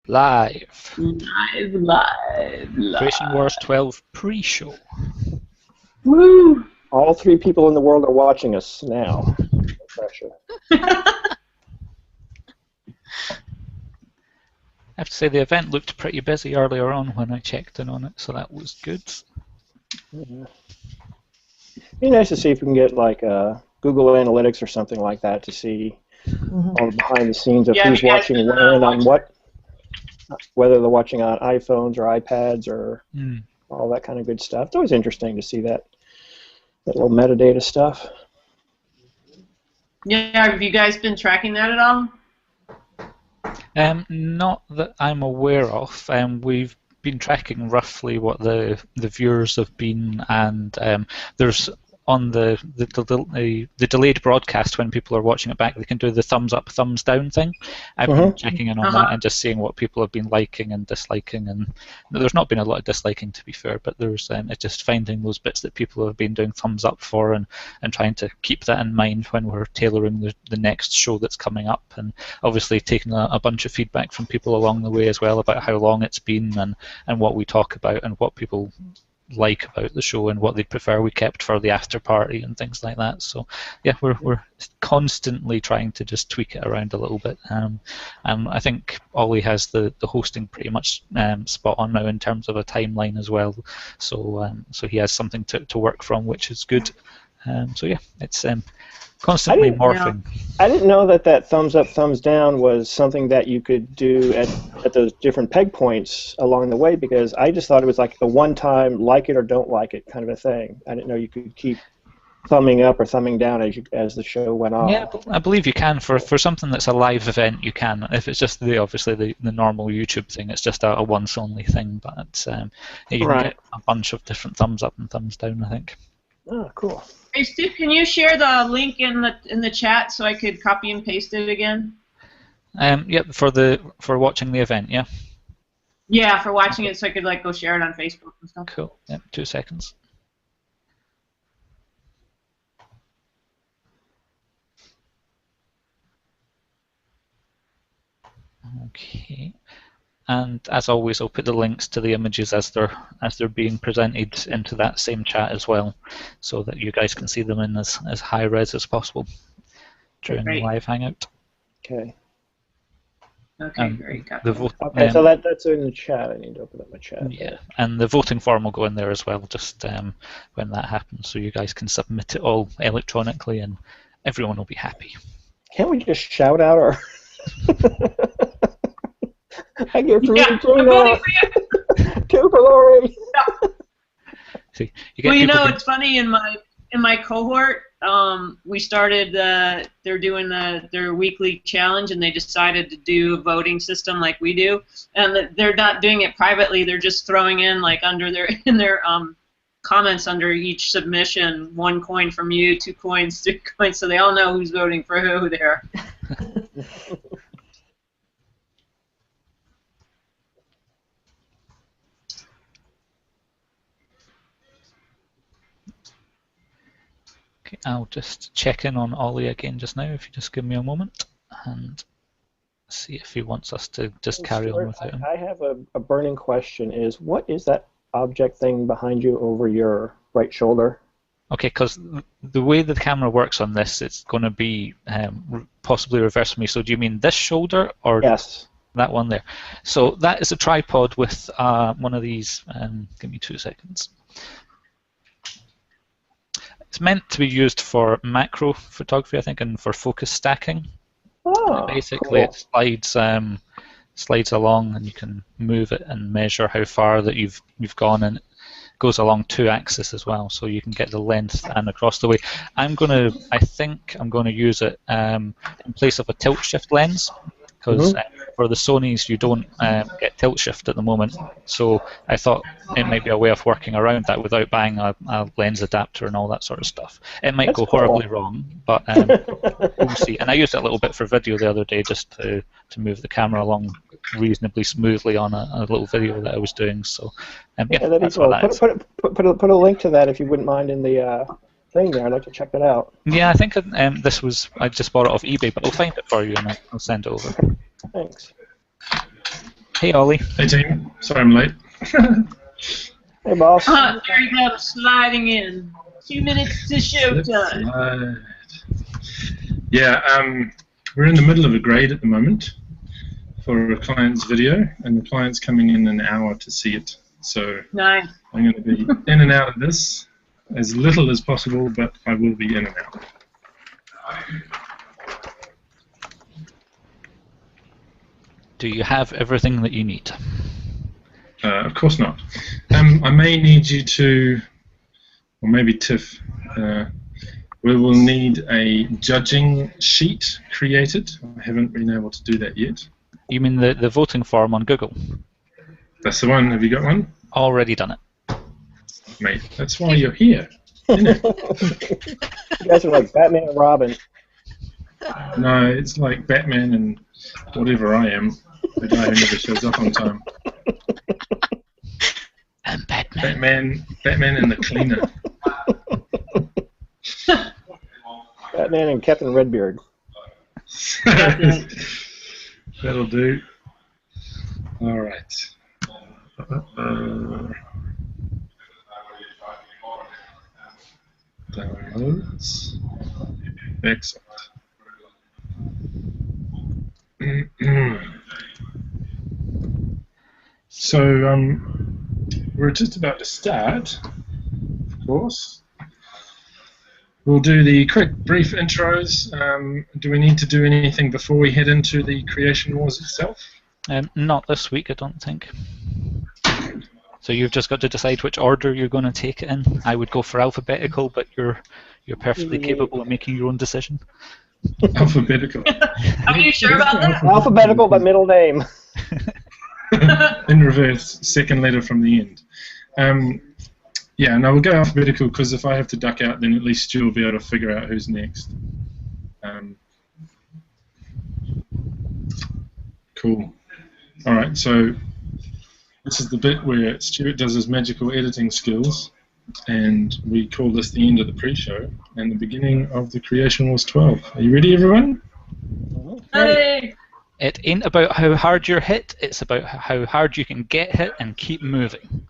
Live. Live. Creation Wars 12 pre-show. Woo! All three people in the world are watching us now. No pressure. I have to say the event looked pretty busy earlier on when I checked in on it, so that was good. Yeah. Be nice to see if we can get like Google Analytics or something like that to see all the behind the scenes of who's watching where and on what, whether they're watching on iPhones or iPads or all that kind of good stuff. It's always interesting to see that little metadata stuff. Yeah, have you guys been tracking that at all? Not that I'm aware of. We've been tracking roughly what the viewers have been, and there's on the delayed broadcast when people are watching it back, they can do the thumbs up, thumbs down thing. I've been checking in on that and just seeing what people have been liking and disliking, and there's not been a lot of disliking, to be fair, but there's it's just finding those bits that people have been doing thumbs up for and trying to keep that in mind when we're tailoring the next show that's coming up, and obviously taking a bunch of feedback from people along the way as well about how long it's been and what we talk about and what people like about the show and what they prefer we kept for the after party and things like that. So yeah, we're constantly trying to just tweak it around a little bit. I think Ollie has the hosting pretty much spot on now in terms of a timeline as well. So so he has something to work from, which is good. So yeah, it's constantly morphing. I didn't know that thumbs up, thumbs down was something that you could do at those different peg points along the way, because I just thought it was like a one-time like it or don't like it kind of a thing. I didn't know you could keep thumbing up or thumbing down as the show went on. Yeah, I believe you can for something that's a live event. You can. If it's just obviously the normal YouTube thing, it's just a once only thing. But you can get a bunch of different thumbs up and thumbs down, I think. Oh, cool. Hey Steve, can you share the link in the chat so I could copy and paste it again? Yep, for watching the event, yeah. Yeah, for watching it, so I could like go share it on Facebook and stuff. Cool. Yep, 2 seconds. Okay. And as always, I'll put the links to the images as they're being presented into that same chat as well, so that you guys can see them in as high res as possible during the live hangout. Okay. Okay, great. Okay, so that's in the chat. I need to open up my chat. Yeah, and the voting form will go in there as well, just when that happens, so you guys can submit it all electronically, and everyone will be happy. Can't we just shout out our? I get free two for Lori. See, it's funny in my cohort. We started. They're doing their weekly challenge, and they decided to do a voting system like we do. And they're not doing it privately. They're just throwing in like under their comments under each submission, 1 coin from you, 2 coins, 3 coins, so they all know who's voting for who there. Okay, I'll just check in on Ollie again just now, if you just give me a moment, and see if he wants us to just carry on without him. I have a burning question, is what is that object thing behind you over your right shoulder? Okay, because the way the camera works on this, it's going to be possibly reverse me. So do you mean this shoulder or that one there? So that is a tripod with one of these. Give me 2 seconds. It's meant to be used for macro photography, I think, and for focus stacking. Oh, basically, cool. It slides along, and you can move it and measure how far that you've gone, and it goes along 2 axes as well, so you can get the length and across the way. I think I'm going to use it in place of a tilt shift lens, because for the Sonys you don't get tilt shift at the moment, so I thought it might be a way of working around that without buying a lens adapter and all that sort of stuff. It might go horribly wrong, but we'll see. And I used it a little bit for video the other day, just to move the camera along reasonably smoothly on a little video that I was doing. So yeah, that's what that is. Put a link to that if you wouldn't mind in the thing there. I'd like to check that out. Yeah, I think I just bought it off eBay, but I'll find it for you and I'll send it over. Thanks. Hey, Ollie. Hey team, sorry I'm late. Hey, boss. There you go, sliding in. 2 minutes to showtime. Yeah, we're in the middle of a grade at the moment for a client's video, and the client's coming in an hour to see it. So Nice. I'm going to be in and out of this as little as possible, but I will be in and out. Do you have everything that you need? Of course not. I may need you to, or maybe Tiff, we will need a judging sheet created. I haven't been able to do that yet. You mean the voting form on Google? That's the one. Have you got one? Already done it. Mate, that's why you're here, isn't it? You guys are like Batman and Robin. No, it's like Batman and whatever I am, the guy who never shows up on time. And Batman. Batman and the cleaner. Batman and Captain Redbeard. That'll do. All right. Downloads. Excellent. So we're just about to start, of course. We'll do the quick, brief intros. Do we need to do anything before we head into the Creation Wars itself? Not this week, I don't think. So you've just got to decide which order you're going to take it in. I would go for alphabetical, but you're perfectly capable of making your own decision. Alphabetical. Are you sure about that? Alphabetical, but middle name. In reverse, second letter from the end. Yeah, no, we'll go alphabetical because if I have to duck out, then at least you'll be able to figure out who's next. Cool. All right, so this is the bit where Stuart does his magical editing skills, and we call this the end of the pre-show and the beginning of the Creation Wars 12. Are you ready, everyone? Hey! It ain't about how hard you're hit, it's about how hard you can get hit and keep moving.